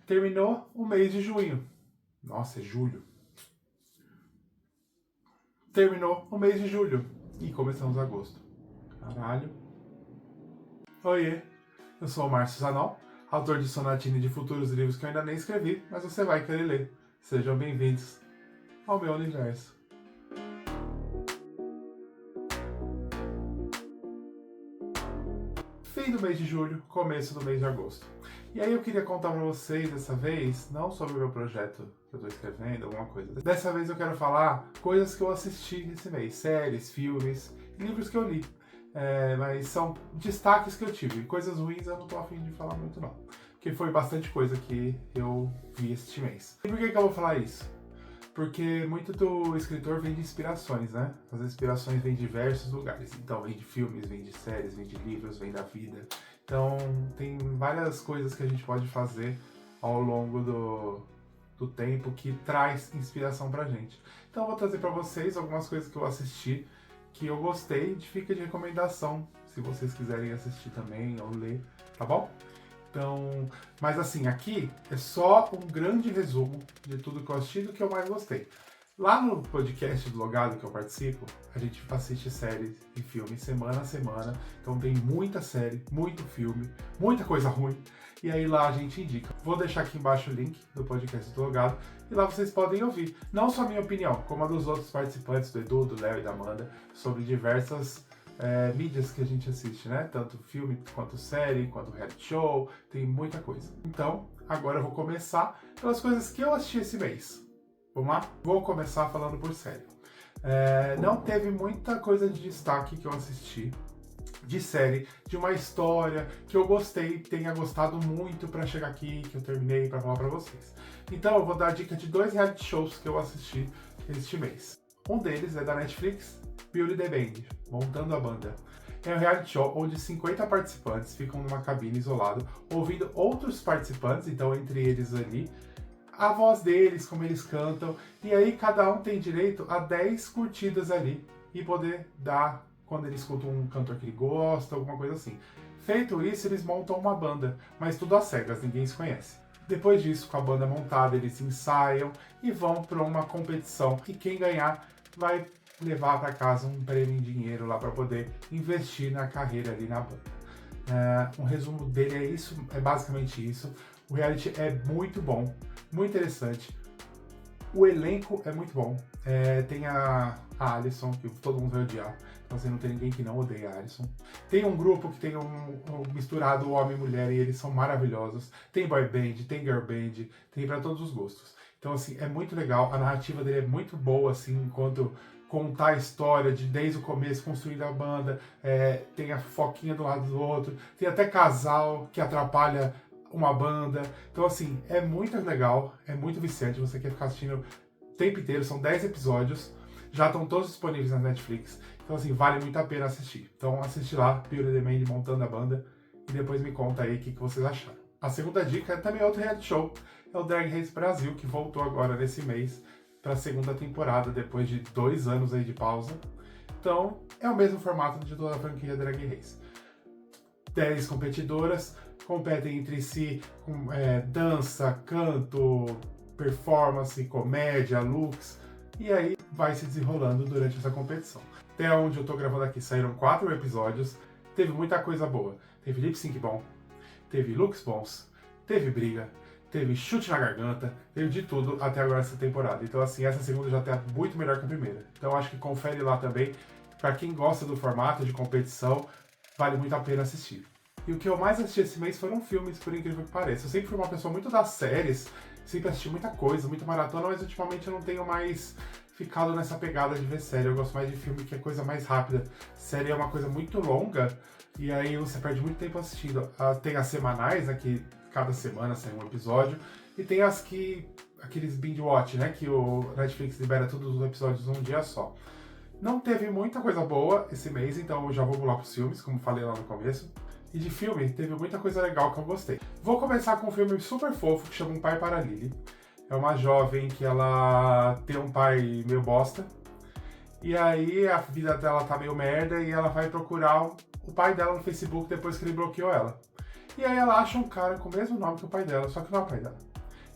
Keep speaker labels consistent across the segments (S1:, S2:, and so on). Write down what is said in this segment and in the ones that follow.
S1: Terminou o mês de junho. Nossa, é julho. Terminou o mês de julho. E começamos agosto. Caralho. Oiê, eu sou o Márcio Zanon, autor de Sonatine de futuros livros que eu ainda nem escrevi, mas você vai querer ler. Sejam bem-vindos ao meu universo. Fim do mês de julho, começo do mês de agosto. E aí eu queria contar pra vocês dessa vez, não sobre o meu projeto que eu tô escrevendo, alguma coisa. Dessa vez eu quero falar coisas que eu assisti esse mês, séries, filmes, livros que eu li. Mas são destaques que eu tive. Coisas ruins eu não tô afim de falar muito não. Porque foi bastante coisa que eu vi este mês. E por que eu vou falar isso? Porque muito do escritor vem de inspirações, né? As inspirações vêm de diversos lugares. Então, vem de filmes, vem de séries, vem de livros, vem da vida. Então, tem várias coisas que a gente pode fazer ao longo do tempo que traz inspiração pra gente. Então, eu vou trazer pra vocês algumas coisas que eu assisti, que eu gostei, fica de recomendação, se vocês quiserem assistir também ou ler, tá bom? Então, mas assim, aqui é só um grande resumo de tudo que eu assisti e do que eu mais gostei. Lá no podcast do Logado que eu participo, a gente assiste séries e filmes semana a semana. Então tem muita série, muito filme, muita coisa ruim. E aí lá a gente indica. Vou deixar aqui embaixo o link do podcast do Logado. E lá vocês podem ouvir, não só a minha opinião, como a dos outros participantes, do Edu, do Léo e da Amanda, sobre diversas mídias que a gente assiste, né? Tanto filme, quanto série, quanto reality show, tem muita coisa. Então, agora eu vou começar pelas coisas que eu assisti esse mês. Vamos lá? Vou começar falando por série. Não teve muita coisa de destaque que eu assisti de série, de uma história que eu gostei, tenha gostado muito pra chegar aqui, que eu terminei pra falar pra vocês. Então eu vou dar a dica de 2 reality shows que eu assisti este mês. Um deles é da Netflix, Beauty the Band, Montando a Banda. É um reality show onde 50 participantes ficam numa cabine isolado, ouvindo outros participantes, então entre eles ali, a voz deles, como eles cantam, e aí cada um tem direito a 10 curtidas ali e poder dar quando eles escutam um cantor que ele gosta, alguma coisa assim. Feito isso, eles montam uma banda, mas tudo às cegas, ninguém se conhece. Depois disso, com a banda montada, eles ensaiam e vão para uma competição. E quem ganhar vai levar para casa um prêmio em dinheiro lá para poder investir na carreira ali na banda. Um resumo dele é isso, é basicamente isso. O reality é muito bom, muito interessante. O elenco é muito bom. Tem a Alison, que todo mundo vai odiar. Então assim, não tem ninguém que não odeia a Alison. Tem um grupo que tem um misturado homem e mulher e eles são maravilhosos. Tem boy band, tem girl band, tem para todos os gostos. Então assim, é muito legal. A narrativa dele é muito boa, assim, enquanto contar a história desde o começo, construindo a banda. Tem a fofoquinha do lado do outro. Tem até casal que atrapalha uma banda. Então assim, é muito legal, é muito viciante, você quer ficar assistindo o tempo inteiro, são 10 episódios, já estão todos disponíveis na Netflix, então assim, vale muito a pena assistir. Então assiste lá, Beauty the Band, Montando a Banda, e depois me conta aí o que vocês acharam. A segunda dica é também outro reality show, é o Drag Race Brasil, que voltou agora nesse mês para a segunda temporada, depois de 2 anos aí de pausa. Então, é o mesmo formato de toda a franquia Drag Race. 10 competidoras competem entre si com dança, canto, performance, comédia, looks, e aí vai se desenrolando durante essa competição. Até onde eu tô gravando aqui saíram 4 episódios, teve muita coisa boa. Teve lip sync bom, teve looks bons, teve briga, teve chute na garganta, teve de tudo até agora essa temporada. Então assim, essa segunda já tá muito melhor que a primeira. Então acho que confere lá também, para quem gosta do formato de competição, vale muito a pena assistir. E o que eu mais assisti esse mês foram filmes, por incrível que pareça. Eu sempre fui uma pessoa muito das séries, sempre assisti muita coisa, muita maratona, mas ultimamente eu não tenho mais ficado nessa pegada de ver série. Eu gosto mais de filme que é coisa mais rápida. Série é uma coisa muito longa, e aí você perde muito tempo assistindo. Tem as semanais, né, que cada semana sai um episódio, e tem aqueles binge watch, né, que o Netflix libera todos os episódios num dia só. Não teve muita coisa boa esse mês, então eu já vou pular pros filmes, como falei lá no começo. E de filme, teve muita coisa legal que eu gostei. Vou começar com um filme super fofo que chama Um Pai para a Lily. É uma jovem que ela tem um pai meio bosta. E aí a vida dela tá meio merda e ela vai procurar o pai dela no Facebook depois que ele bloqueou ela. E aí ela acha um cara com o mesmo nome que o pai dela, só que não é o pai dela.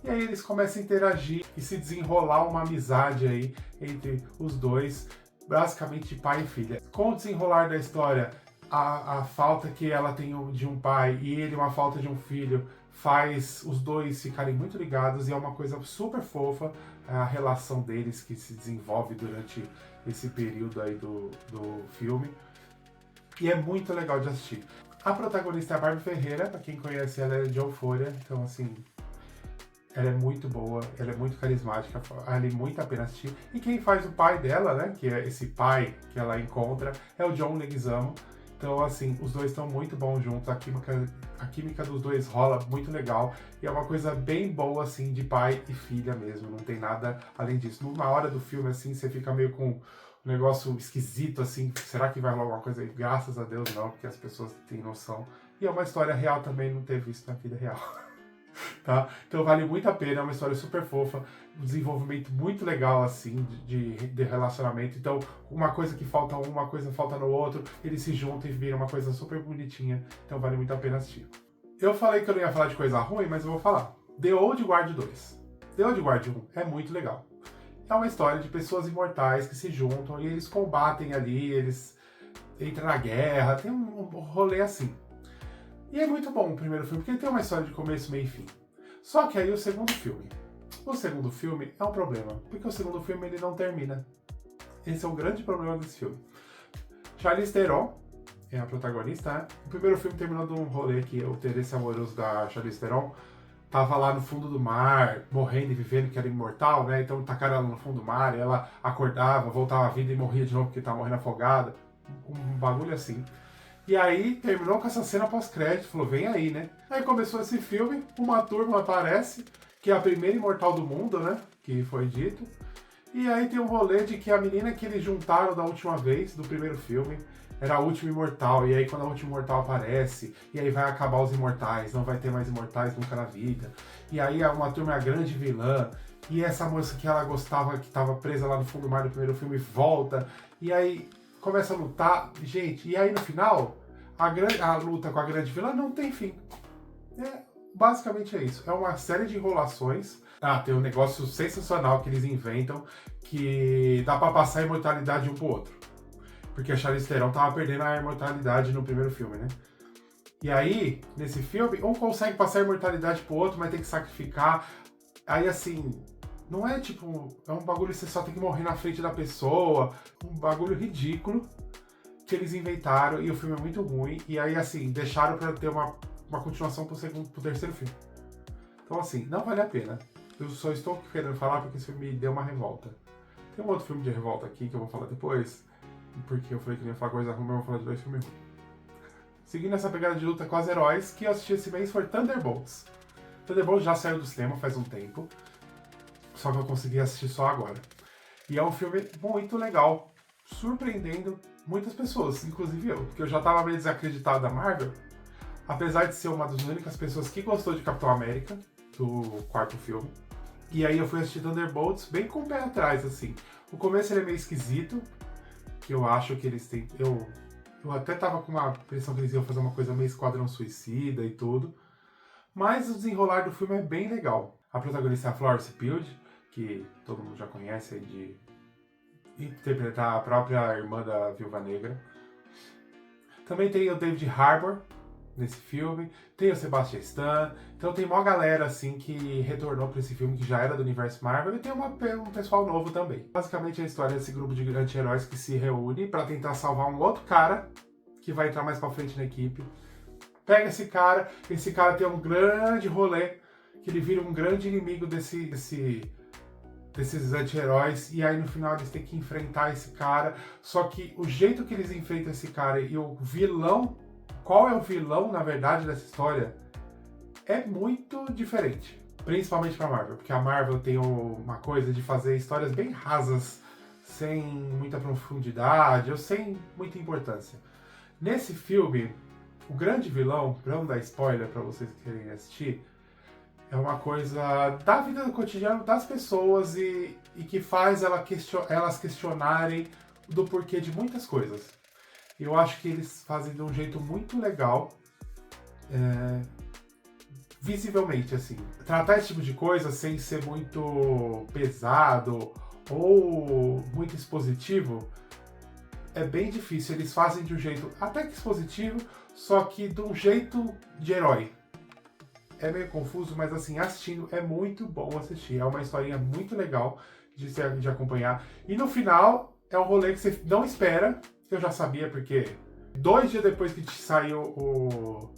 S1: E aí eles começam a interagir e se desenrolar uma amizade aí entre os dois, basicamente pai e filha. Com o desenrolar da história, a falta que ela tem de um pai e ele uma falta de um filho faz os dois ficarem muito ligados e é uma coisa super fofa a relação deles que se desenvolve durante esse período aí do filme. E é muito legal de assistir. A protagonista é a Barbie Ferreira, pra quem conhece ela é de Euphoria, então assim, ela é muito boa, ela é muito carismática, vale muito a pena assistir. E quem faz o pai dela, né, que é esse pai que ela encontra, é o John Leguizamo. Então, assim, os dois estão muito bons juntos, a química dos dois rola muito legal. E é uma coisa bem boa, assim, de pai e filha mesmo, não tem nada além disso. Numa hora do filme, assim, você fica meio com um negócio esquisito, assim, será que vai rolar alguma coisa aí? Graças a Deus não, porque as pessoas têm noção. E é uma história real também, não teve isso na vida real. Tá? Então vale muito a pena, é uma história super fofa, um desenvolvimento muito legal assim de relacionamento. Então uma coisa que falta uma coisa falta no outro, eles se juntam e viram uma coisa super bonitinha, então vale muito a pena assistir. Eu falei que eu não ia falar de coisa ruim, mas eu vou falar. The Old Guard 2. The Old Guard 1 é muito legal. É uma história de pessoas imortais que se juntam e eles combatem ali, eles entram na guerra, tem um rolê assim. E é muito bom o primeiro filme, porque ele tem uma história de começo, meio e fim. Só que aí o segundo filme é um problema, porque o segundo filme ele não termina. Esse é o grande problema desse filme. Charlize Theron é a protagonista, né? O primeiro filme terminou de um rolê que o interesse amoroso da Charlize Theron tava lá no fundo do mar, morrendo e vivendo, que era imortal, né? Então tacaram ela no fundo do mar, e ela acordava, voltava à vida e morria de novo porque tava morrendo afogada. Um bagulho assim. E aí terminou com essa cena pós-crédito, falou, vem aí, né? Aí começou esse filme, uma turma aparece, que é a primeira imortal do mundo, né? Que foi dito. E aí tem um rolê de que a menina que eles juntaram da última vez, do primeiro filme, era a última imortal. E aí quando a última imortal aparece, e aí vai acabar os imortais, não vai ter mais imortais nunca na vida. E aí uma turma é a grande vilã. E essa moça que ela gostava, que estava presa lá no fundo do mar do primeiro filme, volta. E aí começa a lutar, gente, e aí no final, a luta com a grande vilã não tem fim. Basicamente é isso. É uma série de enrolações. Tem um negócio sensacional que eles inventam, que dá pra passar a imortalidade um pro outro. Porque a Charlize Theron tava perdendo a imortalidade no primeiro filme, né? E aí, nesse filme, um consegue passar a imortalidade pro outro, mas tem que sacrificar. Aí assim, não é tipo, é um bagulho que você só tem que morrer na frente da pessoa, um bagulho ridículo que eles inventaram e o filme é muito ruim. E aí, assim, deixaram pra ter uma continuação pro terceiro filme. Então, assim, não vale a pena. Eu só estou querendo falar porque esse filme me deu uma revolta. Tem um outro filme de revolta aqui que eu vou falar depois, porque eu falei que não ia falar coisa ruim, mas eu vou falar de dois filmes ruins. Seguindo essa pegada de luta com os heróis, que eu assisti esse mês foi Thunderbolts. Thunderbolts já saiu do cinema faz um tempo. Só que eu consegui assistir só agora. E é um filme muito legal, surpreendendo muitas pessoas, inclusive eu, porque eu já estava meio desacreditado da Marvel, apesar de ser uma das únicas pessoas que gostou de Capitão América, do quarto filme. E aí eu fui assistir Thunderbolts bem com o pé atrás, assim. O começo ele é meio esquisito, que eu acho que eles têm... Eu até tava com uma impressão que eles iam fazer uma coisa meio Esquadrão Suicida e tudo. Mas o desenrolar do filme é bem legal. A protagonista é a Florence Pugh, que todo mundo já conhece de interpretar a própria irmã da Viúva Negra. Também tem o David Harbour nesse filme, tem o Sebastian Stan, então tem uma galera assim que retornou para esse filme que já era do universo Marvel e tem um pessoal novo também. Basicamente é a história desse grupo de anti-heróis que se reúne para tentar salvar um outro cara que vai entrar mais para frente na equipe. Pega esse cara tem um grande rolê, que ele vira um grande inimigo desses anti-heróis, e aí no final eles têm que enfrentar esse cara, só que o jeito que eles enfrentam esse cara e o vilão, qual é o vilão na verdade dessa história, é muito diferente, principalmente pra Marvel, porque a Marvel tem uma coisa de fazer histórias bem rasas, sem muita profundidade, ou sem muita importância. Nesse filme, o grande vilão, pra não dar spoiler pra vocês que querem assistir, é uma coisa da vida do cotidiano das pessoas e que faz elas questionarem do porquê de muitas coisas. Eu acho que eles fazem de um jeito muito legal visivelmente, assim. Tratar esse tipo de coisa sem ser muito pesado ou muito expositivo é bem difícil. Eles fazem de um jeito até que expositivo, só que de um jeito de herói. É meio confuso, mas assim, assistindo é muito bom assistir. É uma historinha muito legal de acompanhar. E no final, é um rolê que você não espera. Eu já sabia, porque 2 dias depois que saiu o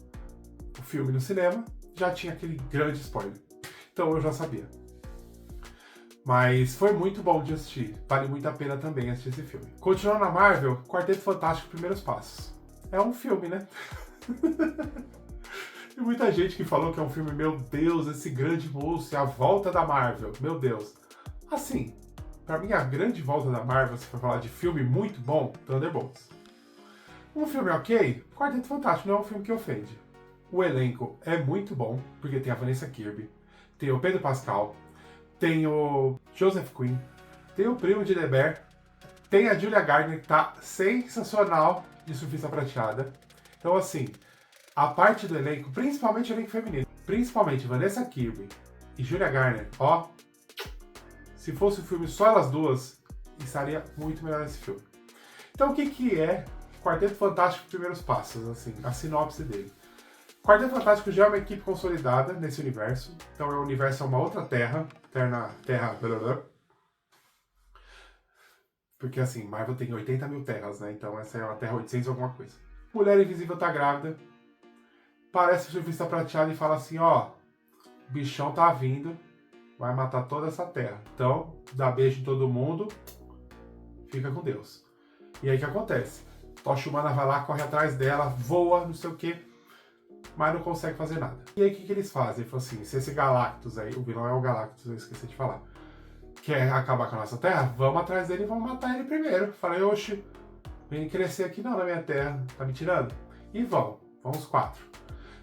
S1: filme no cinema, já tinha aquele grande spoiler. Então eu já sabia. Mas foi muito bom de assistir. Vale muito a pena também assistir esse filme. Continuando na Marvel, Quarteto Fantástico Primeiros Passos. É um filme, né? Tem muita gente que falou que é um filme, meu Deus, esse grande moço, é a volta da Marvel, meu Deus. Assim, pra mim a grande volta da Marvel, se for falar de filme muito bom, Thunderbolts. Um filme ok, Quarteto Fantástico não é um filme que ofende. O elenco é muito bom, porque tem a Vanessa Kirby, tem o Pedro Pascal, tem o Joseph Quinn, tem o primo de Deber, tem a Julia Gardner, que tá sensacional de Surfista Prateada. Então assim, a parte do elenco, principalmente o elenco feminino, principalmente Vanessa Kirby e Julia Garner, ó, se fosse o filme só elas duas, estaria muito melhor esse filme. Então o que é Quarteto Fantástico Primeiros Passos, assim, a sinopse dele? Quarteto Fantástico já é uma equipe consolidada nesse universo, então o universo é uma outra terra, terra, porque assim, Marvel tem 80 mil terras, né, então essa é uma terra 800 alguma coisa. Mulher Invisível tá grávida, parece o Surfista Prateado e fala assim, ó, bichão tá vindo, vai matar toda essa terra. Então, dá beijo em todo mundo, fica com Deus. E aí o que acontece? Tocha Humana vai lá, corre atrás dela, voa, não sei o que, mas não consegue fazer nada. E aí o que eles fazem? Ele falou assim, se esse Galactus aí, o vilão é o Galactus, eu esqueci de falar, quer acabar com a nossa terra, vamos atrás dele e vamos matar ele primeiro. Falei, oxe, vem crescer aqui não na minha terra, tá me tirando? E vamos os 4.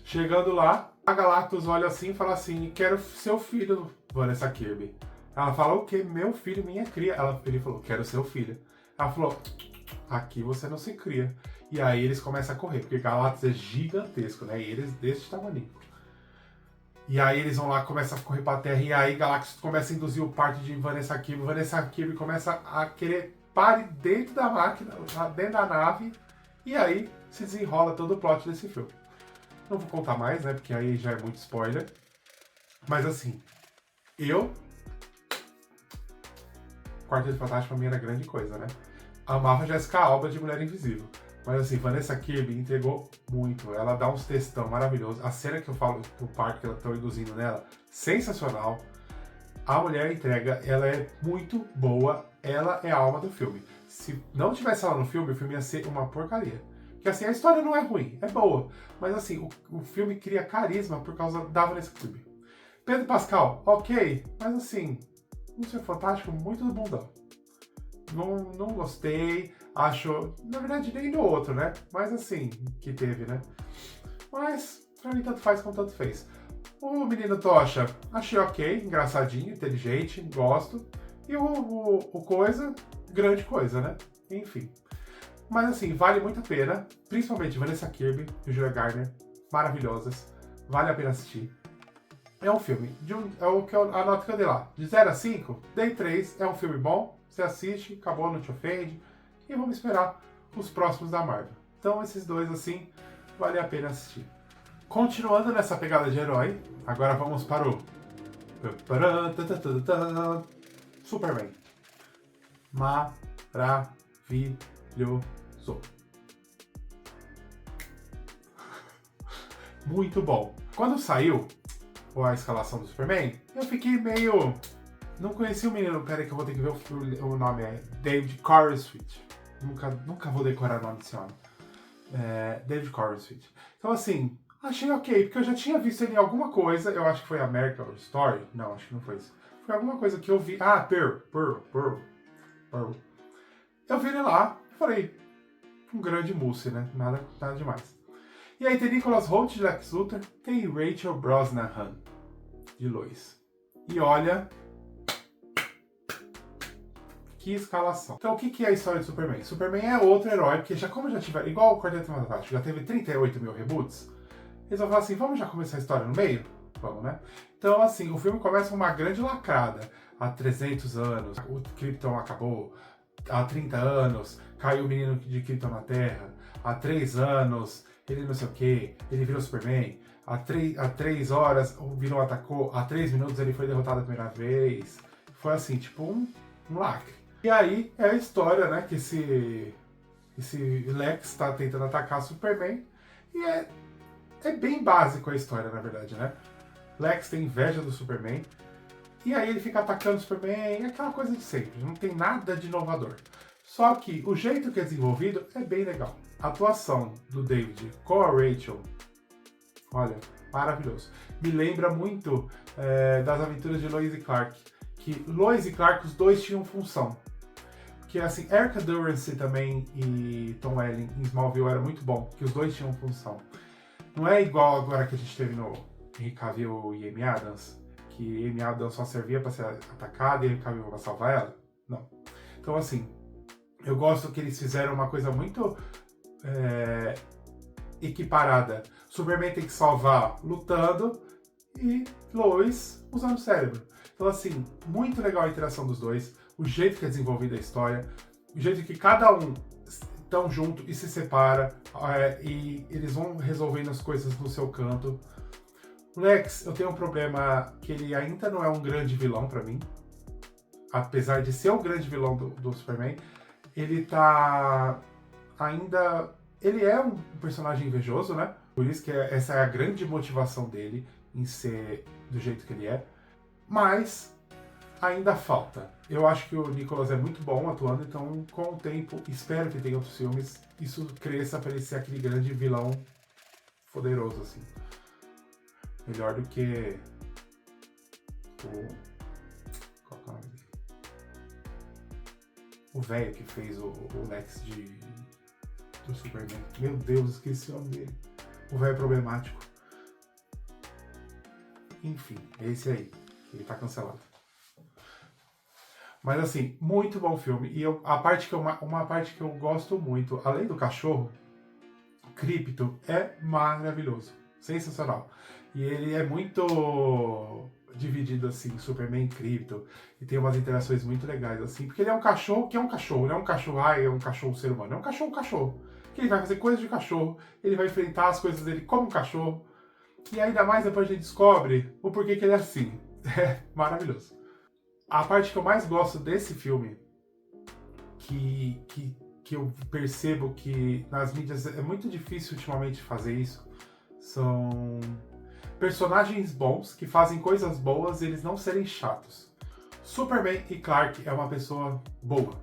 S1: Chegando lá, a Galactus olha assim e fala assim, quero seu filho, Vanessa Kirby. Ela fala, o quê? Meu filho, minha cria. Ele falou, quero seu filho. Ela falou, aqui você não se cria. E aí eles começam a correr, porque Galactus é gigantesco, né? E eles desse tamanho. E aí eles vão lá, começam a correr pra terra, e aí Galactus começa a induzir o parto de Vanessa Kirby. Vanessa Kirby começa a querer pare dentro da máquina, dentro da nave, e aí se desenrola todo o plot desse filme. Não vou contar mais, né? Porque aí já é muito spoiler. Mas assim, Quarteto Fantástico pra mim era grande coisa, né? Amava Jessica Alba de Mulher Invisível. Mas assim, Vanessa Kirby entregou muito. Ela dá uns textão maravilhosos. A cena que eu falo, o parto que ela tá induzindo nela, sensacional. A mulher entrega, ela é muito boa. Ela é a alma do filme. Se não tivesse ela no filme, o filme ia ser uma porcaria. Porque assim, a história não é ruim, é boa. Mas assim, o filme cria carisma por causa da Vanessa Kirby. Pedro Pascal, ok. Mas assim, um ser fantástico muito do bundão. Não gostei. Acho, na verdade, nem no outro, né? Mas assim, que teve, né? Mas, pra mim, tanto faz como tanto fez. O Menino Tocha, achei ok, engraçadinho, inteligente, gosto. E o Coisa, grande coisa, né? Enfim. Mas assim, vale muito a pena, principalmente Vanessa Kirby e Julia Garner, maravilhosas, vale a pena assistir. É um filme, é o que a nota que eu dei lá, de 0 a 5, dei 3, é um filme bom, você assiste, acabou, não te ofende, e vamos esperar os próximos da Marvel. Então esses dois assim, vale a pena assistir. Continuando nessa pegada de herói, agora vamos para o Superman. Maravilhoso. Muito bom. Quando saiu a escalação do Superman, eu fiquei meio... Não conheci o menino, peraí que eu vou ter que ver o nome, é David Corenswet. Nunca vou decorar o nome desse homem. David Corenswet. Então assim, achei ok, porque eu já tinha visto ele em alguma coisa, eu acho que foi American Horror Story, não, acho que não foi isso. Foi alguma coisa que eu vi, Pearl. Eu vi ele lá, falei, um grande mousse, né? Nada demais. E aí tem Nicholas Hoult de Lex Luthor, tem Rachel Brosnahan de Lois. E olha, que escalação. Então o que é a história de Superman? Superman é outro herói, porque como já tiver, igual o Quarteto Fantástico, já teve 38 mil reboots, eles vão falar assim, vamos já começar a história no meio? Vamos, né? Então, assim, o filme começa com uma grande lacrada. Há 300 anos, o Krypton acabou. Há 30 anos, caiu o menino de Krypton na Terra. Há 3 anos, ele não sei o que, ele virou Superman. Há 3 horas, o vilão atacou. Há 3 minutos, ele foi derrotado a primeira vez. Foi assim, tipo um lacre. E aí é a história, né, que esse Lex está tentando atacar Superman. E é bem básico a história, na verdade, né? Lex tem inveja do Superman. E aí ele fica atacando o Superman, aquela coisa de sempre, não tem nada de inovador. Só que o jeito que é desenvolvido é bem legal. A atuação do David com a Rachel, olha, maravilhoso. Me lembra muito das aventuras de Lois e Clark. Que Lois e Clark, os dois tinham função. Que assim, Erica Durance também e Tom Welling em Smallville era muito bom, que os dois tinham função. Não é igual agora que a gente teve no Henry Cavill e Amy Adams, que Amy Adams só servia para ser atacada e Henry Cavill para salvar ela. Não. Então assim, eu gosto que eles fizeram uma coisa muito equiparada. Superman tem que salvar lutando e Lois usando o cérebro. Então assim, muito legal a interação dos dois, o jeito que é desenvolvida a história, o jeito que cada um estão junto e se separa e eles vão resolvendo as coisas no seu canto. Lex, eu tenho um problema que ele ainda não é um grande vilão pra mim. Apesar de ser o grande vilão do Superman, ele tá ainda... Ele é um personagem invejoso, né? Por isso que essa é a grande motivação dele em ser do jeito que ele é. Mas ainda falta. Eu acho que o Nicolas é muito bom atuando, então com o tempo, espero que tenha outros filmes, isso cresça para ele ser aquele grande vilão poderoso, assim. Melhor do que qual é o nome dele? O velho que fez o Lex do Superman. Meu Deus, esqueci o nome dele. O velho problemático. Enfim, é esse aí. Ele tá cancelado. Mas assim, muito bom filme. E uma parte que eu gosto muito, além do cachorro, Krypton é maravilhoso. Sensacional. E ele é muito dividido assim, Superman e Krypton. E tem umas interações muito legais assim. Porque ele é um cachorro que é um cachorro. Não é um cachorro, é um cachorro ser humano. É um cachorro. Que ele vai fazer coisas de cachorro. Ele vai enfrentar as coisas dele como um cachorro. E ainda mais depois a gente descobre o porquê que ele é assim. É maravilhoso. A parte que eu mais gosto desse filme, que eu percebo que nas mídias é muito difícil ultimamente fazer isso, são personagens bons que fazem coisas boas e eles não serem chatos. Superman e Clark é uma pessoa boa.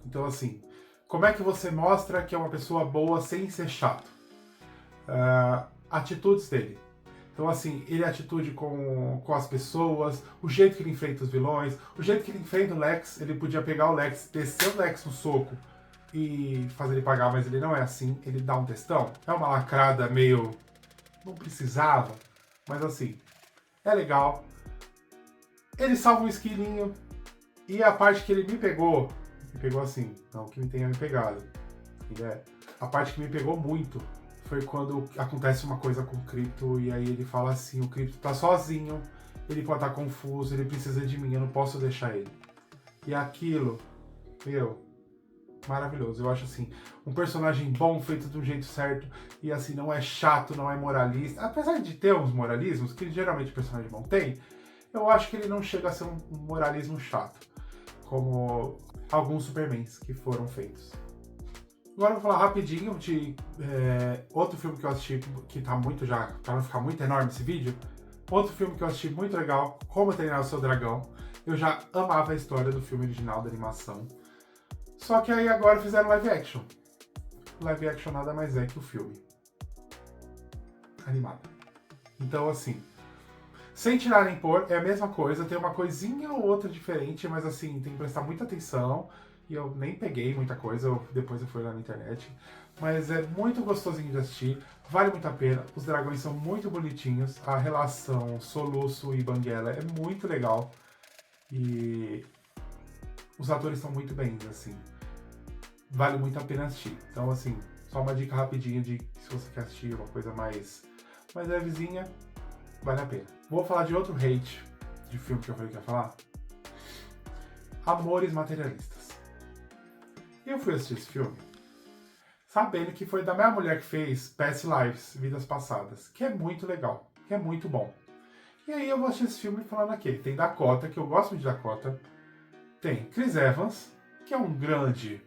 S1: Então assim, como é que você mostra que é uma pessoa boa sem ser chato? Atitudes dele. Então, assim, ele é atitude com as pessoas, o jeito que ele enfrenta os vilões, o jeito que ele enfrenta o Lex. Ele podia pegar o Lex, descer o Lex no soco e fazer ele pagar, mas ele não é assim. Ele dá um textão. É uma lacrada meio... Não precisava, mas assim, é legal. Ele salva um esquilinho. E a parte que ele me pegou assim, não que me tenha me pegado. A parte que me pegou muito foi quando acontece uma coisa com o Krypton e aí ele fala assim, o Krypton tá sozinho, ele pode estar confuso, ele precisa de mim, eu não posso deixar ele. E aquilo, maravilhoso. Eu acho assim, um personagem bom, feito de um jeito certo, e assim, não é chato, não é moralista. Apesar de ter uns moralismos, que geralmente o personagem bom tem, eu acho que ele não chega a ser um moralismo chato, como alguns Supermans que foram feitos. Agora eu vou falar rapidinho de outro filme que eu assisti, que tá muito já, pra não ficar muito enorme esse vídeo. Outro filme que eu assisti muito legal, Como Treinar o Seu Dragão. Eu já amava a história do filme original, da animação. Só que aí agora fizeram live action. Live action nada mais é que o filme animado. Então assim, sem tirar nem pôr, é a mesma coisa, tem uma coisinha ou outra diferente, mas assim, tem que prestar muita atenção. E eu nem peguei muita coisa, depois eu fui lá na internet. Mas é muito gostosinho de assistir, vale muito a pena. Os dragões são muito bonitinhos, a relação Soluço e Banguela é muito legal. E os atores estão muito bem, assim. Vale muito a pena assistir. Então, assim, só uma dica rapidinha de se você quer assistir uma coisa mais levezinha, vale a pena. Vou falar de outro hate de filme que eu falei que ia falar. Amores Materialistas. Eu fui assistir esse filme sabendo que foi da mesma mulher que fez Past Lives, Vidas Passadas, que é muito legal, que é muito bom. E aí eu vou assistir esse filme falando aqui. Tem Dakota, que eu gosto muito de Dakota. Tem Chris Evans, que é um grande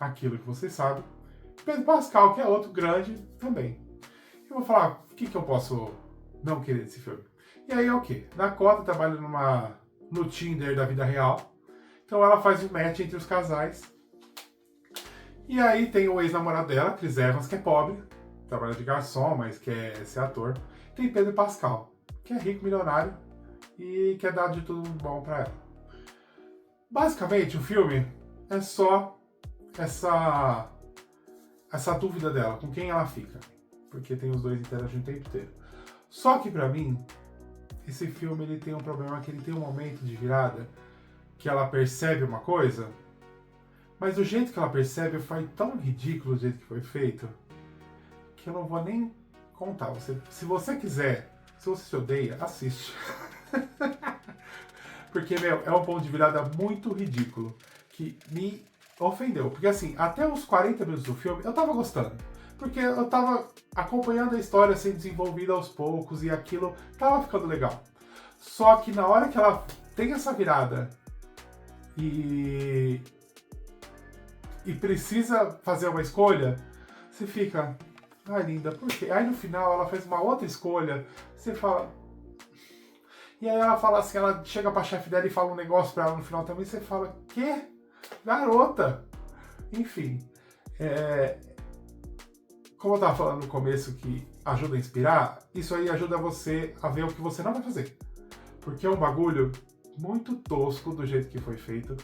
S1: aquilo que vocês sabem. Pedro Pascal, que é outro grande também. Eu vou falar o que eu posso não querer desse filme. E aí é o quê? Dakota trabalha no Tinder da vida real. Então ela faz um match entre os casais. E aí tem o ex-namorado dela, Chris Evans, que é pobre. Trabalha de garçom, mas quer ser ator. Tem Pedro Pascal, que é rico, milionário. E quer dar de tudo bom pra ela. Basicamente, o filme é só essa dúvida dela, com quem ela fica. Porque tem os dois interagindo o tempo inteiro. Só que pra mim, esse filme ele tem um problema que ele tem um momento de virada que ela percebe uma coisa, mas do jeito que ela percebe foi tão ridículo o jeito que foi feito que eu não vou nem contar. Se você quiser, se você se odeia, assiste. Porque, meu, é um ponto de virada muito ridículo que me ofendeu. Porque assim, até os 40 minutos do filme eu tava gostando. Porque eu tava acompanhando a história sendo desenvolvida aos poucos e aquilo tava ficando legal. Só que na hora que ela tem essa virada e precisa fazer uma escolha, você fica, ai linda, por quê? Aí no final ela faz uma outra escolha, você fala... E aí ela fala assim, ela chega pra chefe dela e fala um negócio pra ela no final também, você fala, quê? Garota! Enfim, como eu tava falando no começo que ajuda a inspirar, isso aí ajuda você a ver o que você não vai fazer. Porque é um bagulho muito tosco do jeito que foi feito.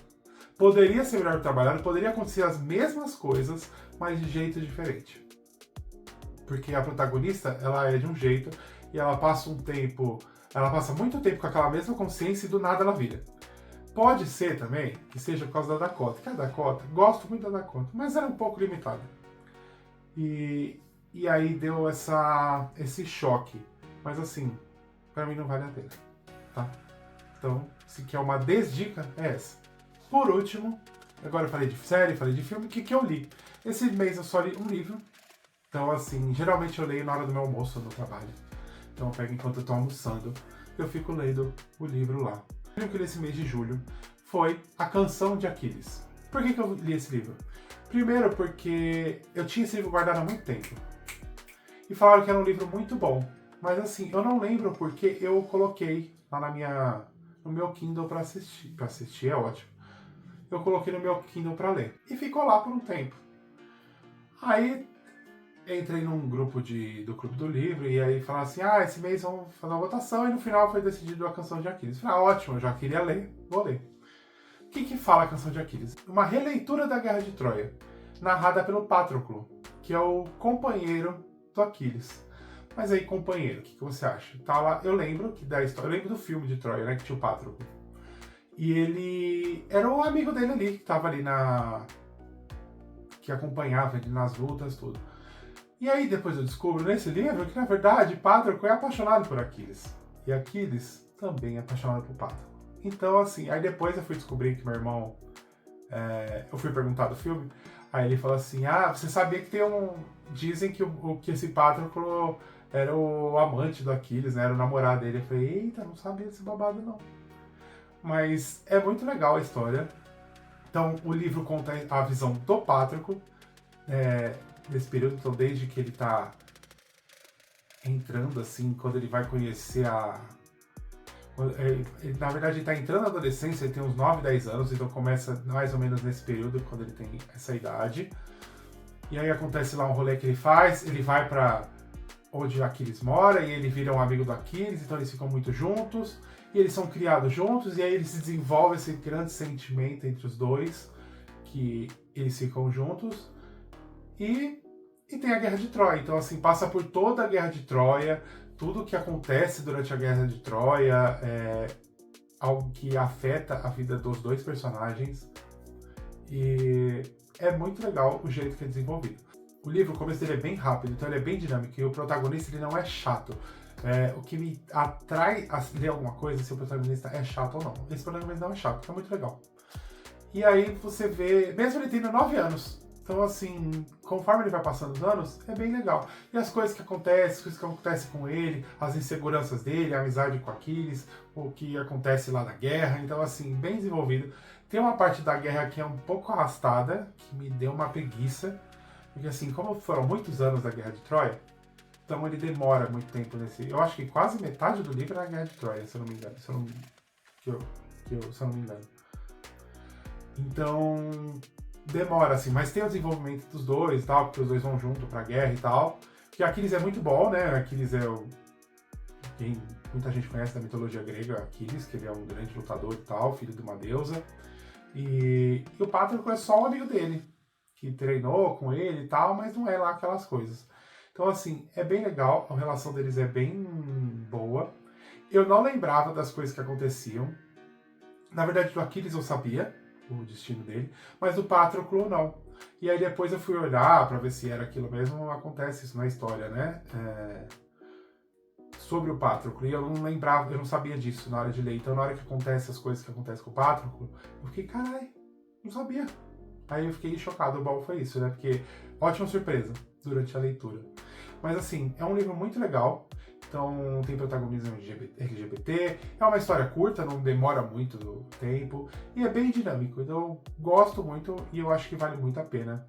S1: Poderia ser melhor trabalhado, poderia acontecer as mesmas coisas, mas de jeito diferente. Porque a protagonista, ela é de um jeito e ela passa muito tempo com aquela mesma consciência e do nada ela vira. Pode ser também que seja por causa da Dakota, que a Dakota, gosto muito da Dakota, mas era um pouco limitada. E aí deu esse choque. Mas assim, pra mim não vale a pena, tá? Então, se quer uma desdica, é essa. Por último, agora eu falei de série, falei de filme, o que eu li? Esse mês eu só li um livro. Então, assim, geralmente eu leio na hora do meu almoço no trabalho. Então eu pego enquanto eu tô almoçando, eu fico lendo o livro lá. O livro que eu li esse mês de julho foi A Canção de Aquiles. Por que eu li esse livro? Primeiro porque eu tinha esse livro guardado há muito tempo. E falaram que era um livro muito bom. Mas assim, eu não lembro porque eu coloquei lá no meu Kindle pra assistir. Pra assistir é ótimo. Eu coloquei no meu Kindle pra ler. E ficou lá por um tempo. Aí entrei num grupo do Clube do Livro e aí falaram assim, esse mês vamos fazer uma votação e no final foi decidido A Canção de Aquiles. Eu falei, ótimo, eu já queria ler, vou ler. O que fala A Canção de Aquiles? Uma releitura da Guerra de Troia, narrada pelo Patroclo, que é o companheiro do Aquiles. Mas aí, companheiro, o que você acha? Tá lá, eu lembro da história, eu lembro do filme de Troia, né, que tinha o Patroclo. E ele era o amigo dele ali, que tava ali que acompanhava ele nas lutas, tudo. E aí depois eu descubro nesse livro que, na verdade, Patroclo é apaixonado por Aquiles. E Aquiles também é apaixonado por Patroclo. Então, assim, aí depois eu fui descobrir que meu irmão... eu fui perguntar do filme, aí ele falou assim, você sabia que tem dizem que esse Patroclo era o amante do Aquiles, né? Era o namorado dele. Eu falei, eita, não sabia desse babado, não. Mas é muito legal a história. Então, o livro conta a visão do Patroclo, nesse período, então desde que ele tá entrando, assim, quando ele vai conhecer na verdade ele tá entrando na adolescência, ele tem uns 9, 10 anos, então começa mais ou menos nesse período, quando ele tem essa idade. E aí acontece lá um rolê que ele faz, ele vai pra onde Aquiles mora, e ele vira um amigo do Aquiles, então eles ficam muito juntos, e eles são criados juntos, e aí eles se desenvolve esse grande sentimento entre os dois, que eles ficam juntos. E tem a Guerra de Troia, então assim, passa por toda a Guerra de Troia, tudo que acontece durante a Guerra de Troia é algo que afeta a vida dos dois personagens, e é muito legal o jeito que é desenvolvido. O livro, o começo dele é bem rápido, então ele é bem dinâmico, e o protagonista ele não é chato. O que me atrai a ler alguma coisa, se o protagonista é chato ou não. Esse protagonista não é chato, é muito legal. E aí você vê, mesmo ele tendo 9 anos, então assim, conforme ele vai passando os anos, é bem legal. E as coisas que acontecem com ele, as inseguranças dele, a amizade com Aquiles, o que acontece lá na guerra, então assim, bem desenvolvido. Tem uma parte da guerra que é um pouco arrastada, que me deu uma preguiça, porque assim, como foram muitos anos da Guerra de Troia, então ele demora muito tempo nesse... Eu acho que quase metade do livro é a Guerra de Troia, se eu não me engano. Se eu não me engano. Então, demora, assim, mas tem o desenvolvimento dos dois e tal, porque os dois vão junto pra guerra e tal. Que Aquiles é muito bom, né? Aquiles é quem muita gente conhece da mitologia grega, Aquiles, que ele é um grande lutador e tal, filho de uma deusa. E o Patroclo é só um amigo dele, que treinou com ele e tal, mas não é lá aquelas coisas. Então, assim, é bem legal, a relação deles é bem boa. Eu não lembrava das coisas que aconteciam. Na verdade, do Aquiles eu sabia o destino dele, mas do Patroclo não. E aí depois eu fui olhar para ver se era aquilo mesmo, acontece isso na história, né? Sobre o Patroclo, e eu não lembrava, eu não sabia disso na hora de ler. Então na hora que acontece as coisas que acontecem com o Patroclo, eu fiquei, caralho, não sabia. Aí eu fiquei chocado, o bom foi isso, né? Porque ótima surpresa durante a leitura. Mas assim, é um livro muito legal. Então tem protagonismo LGBT, é uma história curta, não demora muito tempo e é bem dinâmico. Então eu gosto muito e eu acho que vale muito a pena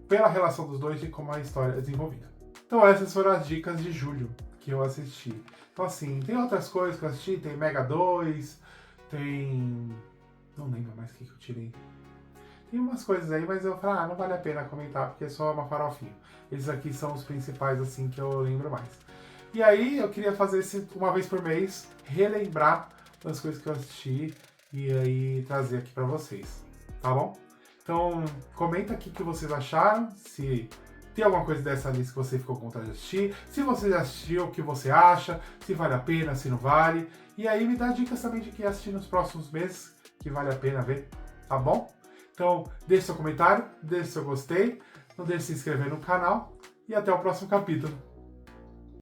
S1: pela relação dos dois e como a história é desenvolvida. Então essas foram as dicas de julho que eu assisti. Então assim, tem outras coisas que eu assisti, tem Mega 2, tem... não lembro mais o que eu tirei. Tem umas coisas aí, mas eu falo, não vale a pena comentar, porque é só uma farofinha. Esses aqui são os principais, assim, que eu lembro mais. E aí, eu queria fazer esse uma vez por mês, relembrar das coisas que eu assisti e aí trazer aqui pra vocês, tá bom? Então, comenta aqui o que vocês acharam, se tem alguma coisa dessa lista que você ficou com vontade de assistir, se você já assistiu, o que você acha, se vale a pena, se não vale. E aí, me dá dicas também de que assistir nos próximos meses, que vale a pena ver, tá bom? Então, deixe seu comentário, deixe seu gostei, não deixe de se inscrever no canal e até o próximo capítulo.